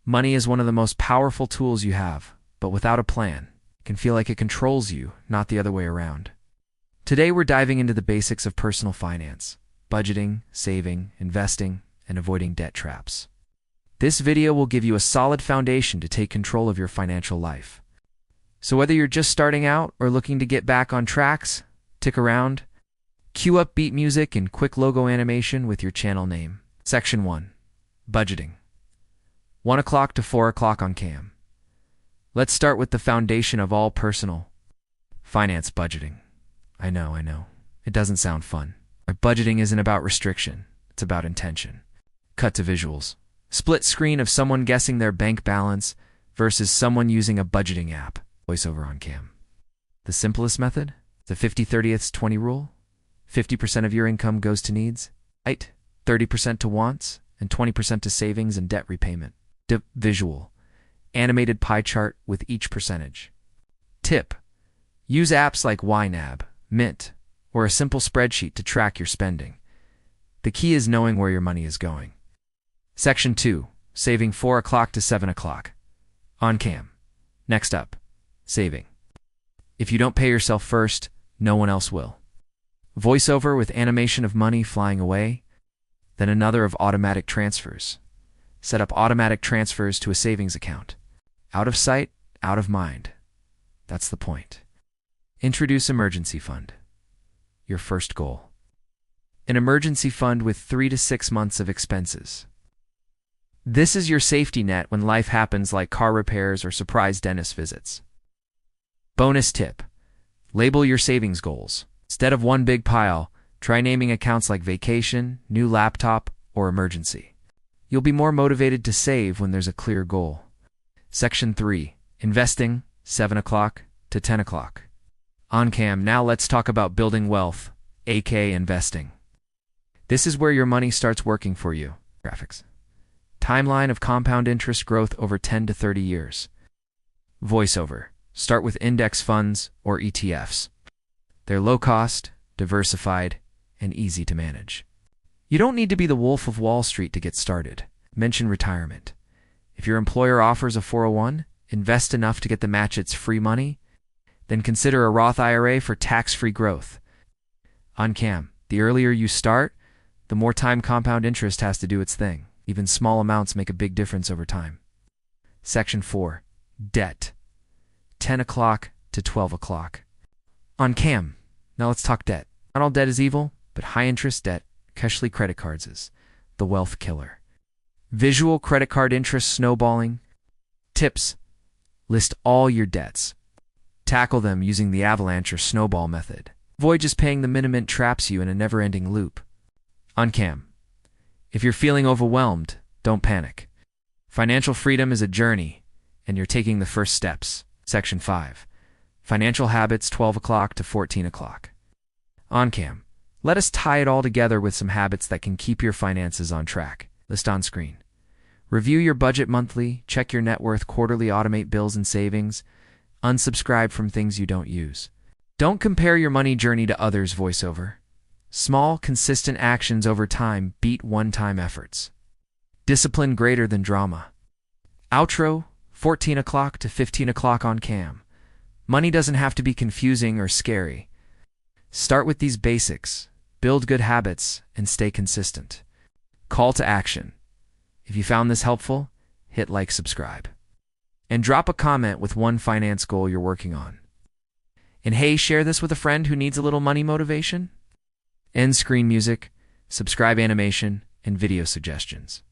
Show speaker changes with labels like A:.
A: Money is one of the most powerful tools you have, but without a plan, it can feel like it controls you, not the other way around. Today we're diving into the basics of personal finance, budgeting, saving, investing, and avoiding debt traps. This video will give you a solid foundation to take control of your financial life. So whether you're just starting out or looking to get back on tracks, stick around. Cue up beat music and quick logo animation with your channel name. Section 1. Budgeting. 1 o'clock to 4 o'clock on cam. Let's start with the foundation of all personal finance budgeting. I know. It doesn't sound fun. But budgeting isn't about restriction. It's about intention. Cut to visuals. Split screen of someone guessing their bank balance versus someone using a budgeting app. Voiceover on cam. The simplest method? The 50-30-20 rule? 50% of your income goes to needs, 30% to wants, and 20% to savings and debt repayment. Visual. Animated pie chart with each percentage. Tip. Use apps like YNAB, Mint, or a simple spreadsheet to track your spending. The key is knowing where your money is going. Section 2. Saving 4 o'clock to 7 o'clock. On cam. Next up. Saving. If you don't pay yourself first, no one else will. Voiceover with animation of money flying away, then another of automatic transfers. Set up automatic transfers to a savings account. Out of sight, out of mind. That's the point. Introduce emergency fund. Your first goal. An emergency fund with 3 to 6 months of expenses. This is your safety net when life happens, like car repairs or surprise dentist visits. Bonus tip. Label your savings goals. Instead of one big pile, try naming accounts like vacation, new laptop, or emergency. You'll be more motivated to save when there's a clear goal. Section 3. Investing, 7 o'clock to 10 o'clock. On cam, now let's talk about building wealth, aka investing. This is where your money starts working for you. Graphics. Timeline of compound interest growth over 10 to 30 years. Voiceover. Start with index funds or ETFs. They're low cost, diversified, and easy to manage. You don't need to be the Wolf of Wall Street to get started. Mention retirement. If your employer offers a 401, invest enough to get the match its free money, then consider a Roth IRA for tax-free growth. On cam, the earlier you start, the more time compound interest has to do its thing. Even small amounts make a big difference over time. Section 4. Debt. 10 o'clock to 12 o'clock. On cam, now let's talk debt. Not all debt is evil, but high-interest debt, especially credit cards, is the wealth killer. Visual credit card interest snowballing. Tips. List all your debts. Tackle them using the avalanche or snowball method. Avoid just paying the minimum. Traps you in a never-ending loop. On cam. If you're feeling overwhelmed, don't panic. Financial freedom is a journey, and you're taking the first steps. Section 5. Financial habits, 12 o'clock to 14 o'clock. On cam. Let us tie it all together with some habits that can keep your finances on track. List on screen. Review your budget monthly, check your net worth quarterly, automate bills and savings, unsubscribe from things you don't use. Don't compare your money journey to others. Voiceover. Small, consistent actions over time beat one-time efforts. Discipline greater than drama. Outro, 14 o'clock to 15 o'clock on cam. Money doesn't have to be confusing or scary. Start with these basics, build good habits, and stay consistent. Call to action. If you found this helpful, hit like, subscribe. And drop a comment with one finance goal you're working on. And hey, share this with a friend who needs a little money motivation. End screen music, subscribe animation, and video suggestions.